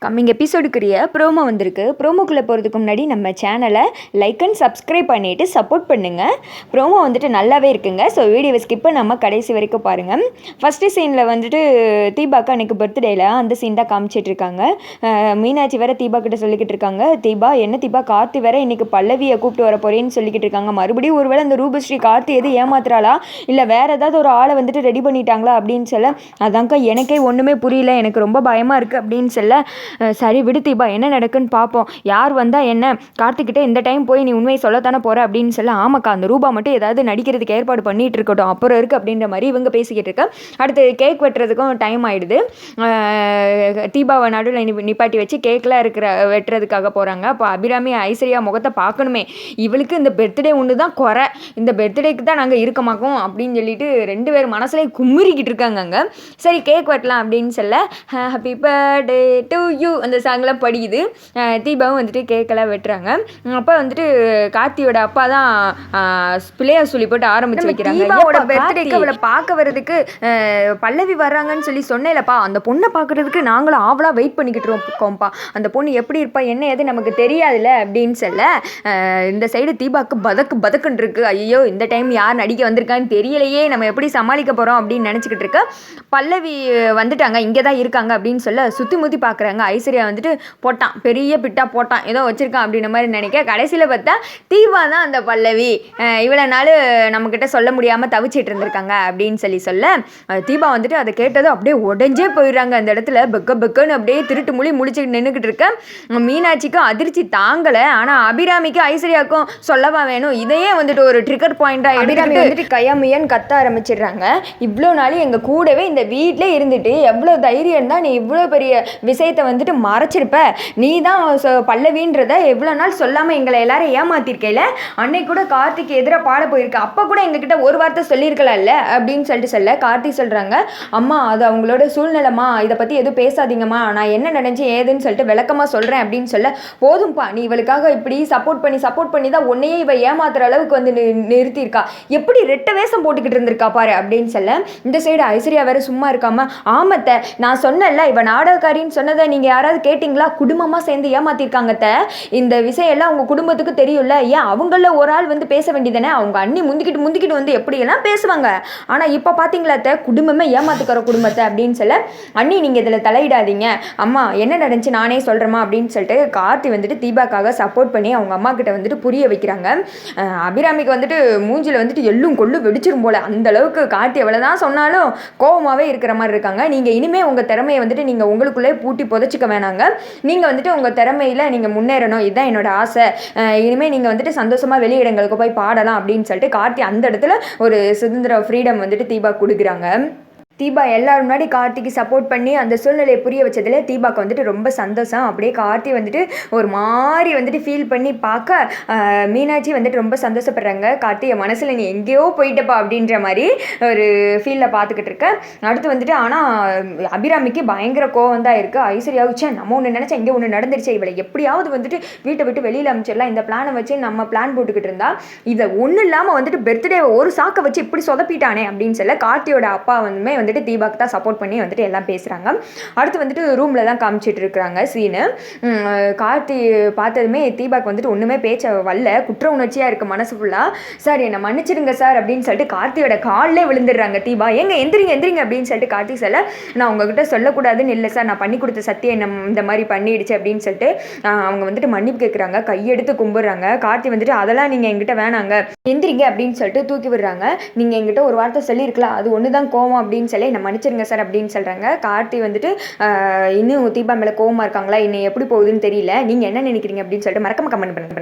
Coming எபிசோடுக்குரிய promo வந்திருக்கு. ப்ரோமோக்குள்ளே போகிறதுக்கு முன்னாடி நம்ம சேனலை லைக் அண்ட் சப்ஸ்கிரைப் பண்ணிவிட்டு சப்போர்ட் பண்ணுங்கள். ப்ரோமோ வந்துட்டு நல்லாவே இருக்குங்க. ஸோ வீடியோவை ஸ்கிப் பண்ணாமல் கடைசி வரைக்கும் பாருங்கள். ஃபஸ்ட்டு சீனில் வந்துட்டு தீபாக்கு அன்றைக்கி பர்த்டேயில் அந்த சீன் தான் காமிச்சிட்ருக்காங்க. மீனாட்சி வேறு தீபா கிட்ட சொல்லிக்கிட்டு இருக்காங்க, தீபா என்ன தீபா, கார்த்தி வேறு இன்றைக்கி பல்லவியை கூப்பிட்டு வர போகிறேன்னு சொல்லிக்கிட்டு இருக்காங்க. மறுபடியும் ஒருவேளை இந்த ரூபஸ்ரீ கார்த்தி எது ஏமாத்துறாளா, இல்லை வேறு ஏதாவது ஒரு ஆளை வந்துட்டு ரெடி பண்ணிட்டாங்களா அப்படின்னு சொல்ல, அதாங்க்கா எனக்கே ஒன்றுமே புரியல, எனக்கு ரொம்ப பயமாக இருக்குது அப்படின்னு சொல்ல, சரி விடு தீபா, என்ன நடக்குன்னு பார்ப்போம், யார் வந்தால் என்ன, கார்த்திக்கிட்ட இந்த டைம் போய் நீ உண்மையை சொல்லத்தானே போகிற அப்படின்னு சொல்ல, ஆமாக்கா அந்த ரூபா மட்டும் ஏதாவது நடிக்கிறதுக்கு ஏற்பாடு பண்ணிகிட்டு இருக்கட்டும், அப்புறம் இருக்குது அப்படின்ற மாதிரி இவங்க பேசிக்கிட்டு இருக்க. அடுத்து கேக் வெட்டுறதுக்கும் டைம் ஆகிடுது. தீபாவை நடுவில் நிப்பாட்டி வச்சு கேக்கெலாம் வெட்டுறதுக்காக போகிறாங்க. அப்போ அபிராமி ஐஸ்வர்யா முகத்தை பார்க்கணுமே, இவளுக்கு இந்த பர்த்டே ஒன்று தான் குறை, இந்த பர்த்டேக்கு தான் நாங்கள் இருக்க மாட்டோம் அப்படின்னு சொல்லிட்டு ரெண்டு பேர் மனசுலேயே கும்மிரிக்கிட்டு இருக்காங்க அங்கே. சரி கேக் வெட்டலாம் அப்படின்னு சொல்ல, ஹாப்பி பர்த்டே டு யூ அந்த சாங்லாம் படிக்குது. தீபாவும் வந்துட்டு கேக்கெல்லாம் வெட்டுறாங்க. அப்போ வந்துட்டு கார்த்தியோட அப்பா தான் பிள்ளையார் சொல்லி போட்டு ஆரம்பிச்சு வைக்கிறாங்க. தீபாவோட பர்த்டேக்கு அவளை பார்க்க வர்றதுக்கு பல்லவி வர்றாங்கன்னு சொல்லி சொன்னேன்லப்பா, அந்த பொண்ணை பார்க்குறதுக்கு நாங்களும் ஆவலாக வெயிட் பண்ணிக்கிட்டு இருக்கோம்ப்பா, அந்த பொண்ணு எப்படி இருப்பா என்ன ஏது நமக்கு தெரியாதுல்ல அப்படின்னு சொல்ல, இந்த சைடு தீபாவுக்கு பதக்குன்னு இருக்கு. ஐயோ இந்த டைம் யார் நடிக்க வந்திருக்கான்னு தெரியலையே, நம்ம எப்படி சமாளிக்க போகிறோம் அப்படின்னு நினச்சிக்கிட்டு இருக்க. பல்லவி வந்துட்டாங்க, இங்கே தான் இருக்காங்க அப்படின்னு சொல்ல சுற்றி முற்றி பார்க்குறாங்க. ஐஸ்வர்யா வந்துட்டு போட்டான், பெரிய பிட்டா போட்டான், ஏதோ வச்சுருக்கான் அப்படின்ற மாதிரி நினைக்க, கடைசியில் பார்த்தா தீபா தான் அந்த பல்லவி இவ்வளோ நாள் நம்மக்கிட்ட சொல்ல முடியாமல் தவிச்சிட்டு இருந்திருக்காங்க அப்படின்னு சொல்ல, தீபா வந்துட்டு அதை கேட்டதும் அப்படியே உடஞ்சே போயிடுறாங்க. அந்த இடத்துல பெக்குன்னு அப்படியே திருட்டு முழிச்சுட்டு நின்றுக்கிட்டு இருக்க. மீனாட்சிக்கும் அதிர்ச்சி தாங்கலை. ஆனால் அபிராமிக்கும் ஐஸ்வர்யாவுக்கும் சொல்லவா வேணும், இதையே வந்துட்டு ஒரு ட்ரிகர் பாயிண்டாக அபிராமி வந்துட்டு கையாமையன்னு கத்த ஆரம்பிச்சிடுறாங்க. இவ்வளோ நாள் எங்கள் கூடவே இந்த வீட்டிலே இருந்துட்டு எவ்வளோ தைரியம் தான் நீ இவ்வளோ பெரிய விஷயத்தை வந்துட்டு மறைச்சிருப்ப, நீ தான் பல்லவின்றத எவ்வளோ நாள் சொல்லாமல் எங்களை எல்லாரும் ஏமாத்திருக்கையில, அன்னைக்கு கூட கார்த்திக்கு எதிராக பாட போயிருக்க, அப்போ கூட எங்ககிட்ட ஒரு வார்த்தை சொல்லியிருக்கலாம்ல அப்படின்னு சொல்ல கார்த்தி சொல்கிறாங்க, அம்மா அது அவங்களோட சூழ்நிலைமா, இதை பற்றி எதுவும் பேசாதீங்கம்மா, நான் என்ன நினைச்சு ஏதுன்னு சொல்லிட்டு விளக்கமாக சொல்கிறேன் அப்படின்னு சொல்ல, போதும்ப்பா நீ இவளுக்காக இப்படி சப்போர்ட் பண்ணி தான் உன்னையே இவ ஏமாத்துற அளவுக்கு வந்து நிறுத்தியிருக்கா, எப்படி ரெட்ட வேஷம் போட்டுக்கிட்டு இருந்திருக்கா பாரு அப்படின்னு சொல்ல, இந்த சைடு ஐஸ்வர்யா வேற சும்மா இருக்காம, ஆமத்தை நான் சொன்னல இவ நாடகக்காரின்னு சொன்னதை நீங்கள் யாராவது கேட்டிங்களா, குடும்பமாக சேர்ந்து ஏமாத்திருக்காங்க, இந்த விஷயம் எல்லாம் உங்கள் குடும்பத்துக்கு தெரியும்ல, ஏன் அவங்கள ஒரு ஆள் வந்து பேச வேண்டியதானே, அவங்க அண்ணி முந்திக்கிட்டு வந்து எப்படியெல்லாம் பேசுவாங்க, ஆனால் இப்போ பார்த்தீங்களா குடும்பமே ஏமாத்துக்கிற குடும்பத்தை அப்படின்னு சொல்ல, அண்ணி நீங்கள் இதில் தலையிடாதீங்க, அம்மா என்ன நடந்துச்சு நானே சொல்கிறேம்மா அப்படின்னு சொல்லிட்டு கார்த்தி வந்துட்டு தீபாக்காக சப்போர்ட் பண்ணி அவங்க அம்மா கிட்ட வந்துட்டு புரிய வைக்கிறாங்க. அபிராமிக்கு வந்துட்டு மூஞ்சில் வந்துட்டு எள்ளும் கொள்ளும் வெடிச்சிரும் போல, அந்த அளவுக்கு கார்த்தி எவ்வளோதான் சொன்னாலும் கோபமாகவே இருக்கிற மாதிரி இருக்காங்க. நீங்கள் இனிமேல் உங்கள் திறமையை வந்துட்டு நீங்கள் உங்களுக்குள்ளே பூட்டி புதைச்சிக்க வேணாங்க, நீங்கள் வந்துட்டு உங்கள் திறமையில் நீங்கள் முன்னேறணும், இதுதான் என்னோட ஆசை, இனிமேல் நீங்கள் வந்துட்டு சந்தோஷமாக வெளியிடங்களுக்கு போய் பாடலாம் அப்படின்னு சொல்லிட்டு கார்த்தி அந்த இடத்துல ஒரு சுதந்திர ஃப்ரீடம் வந்துட்டு தீபா கொடுக்குறாங்க. தீபா எல்லாரும் முன்னாடி கார்த்திக்கு சப்போர்ட் பண்ணி அந்த சூழ்நிலையை புரிய வச்சதில் தீபாவுக்கு வந்துட்டு ரொம்ப சந்தோஷம். அப்படியே கார்த்தி வந்துட்டு ஒரு மாதிரி வந்துட்டு ஃபீல் பண்ணி பார்க்க, மீனாட்சி வந்துட்டு ரொம்ப சந்தோஷப்படுறாங்க. கார்த்தி என் மனசில் நீ எங்கேயோ போயிட்டப்பா அப்படின்ற மாதிரி ஒரு ஃபீலில் பார்த்துக்கிட்டு இருக்க. அடுத்து வந்துட்டு ஆனால் அபிராமிக்கு பயங்கர கோவம் தான் இருக்குது. ஐஸ்வர்யாவுச்சே நம்ம ஒன்று நினச்சா இங்கே ஒன்று நடந்துருச்சு, இவளை எப்படியாவது வந்துட்டு வீட்டை விட்டு வெளியில் அமைச்சிடலாம், இந்த பிளானை வச்சு நம்ம பிளான் போட்டுக்கிட்டு இருந்தா இதை ஒன்றும் இல்லாமல் வந்துட்டு பர்த்டே ஒரு சாக்கை வச்சு இப்படி சொதப்பிட்டானே அப்படின்னு சொல்ல, கார்த்தியோட அப்பா வந்துட்டு தீபாக்கு தான் சப்போர்ட் பண்ணி வந்துட்டு எல்லாம் பேசுகிறாங்க. அடுத்து வந்துட்டு ரூமில் தான் காமிச்சிட்டு இருக்கிறாங்க சீனு. கார்த்தி பார்த்ததுமே தீபாக்கு வந்துட்டு ஒன்றுமே பேச்ச வரல, குற்ற உணர்ச்சியாக இருக்குது மனசு ஃபுல்லாக. சார் என்னை மன்னிச்சிடுங்க சார் அப்படின்னு சொல்லிட்டு கார்த்தியோட காலிலே விழுந்துடுறாங்க தீபா. எந்திரிங்க அப்படின்னு சொல்லிட்டு கார்த்தி சொல்ல, நான் உங்ககிட்ட சொல்லக்கூடாதுன்னு இல்லை சார், நான் பண்ணி கொடுத்த சத்தியம் என்ன இந்த மாதிரி பண்ணிடுச்சு அப்படின்னு சொல்லிட்டு அவங்க வந்துட்டு மன்னிப்பு கேட்குறாங்க, கையெடுத்து கும்பிடுறாங்க. கார்த்தி வந்துட்டு அதெல்லாம் நீங்கள் எங்கிட்ட வேணாங்க, எந்திரிங்க அப்படின்னு சொல்லிட்டு தூக்கி விடுறாங்க. நீங்கள் எங்கிட்ட ஒரு வார்த்தை சொல்லியிருக்கலாம், அது ஒன்று தான் கோவம் அப்படின்னு சொல்லி என்ன மன்னிச்சிருங்க சார் அப்படின்னு சொல்கிறாங்க. கார்த்தி வந்துட்டு இன்னும் தீபா மேலே கோவமாக இருக்காங்களா, இன்னும் எப்படி போகுதுன்னு தெரியல, நீங்கள் என்ன நினைக்கிறீங்க அப்படின்னு சொல்லிட்டு மறக்காம கமெண்ட் பண்ணுங்க.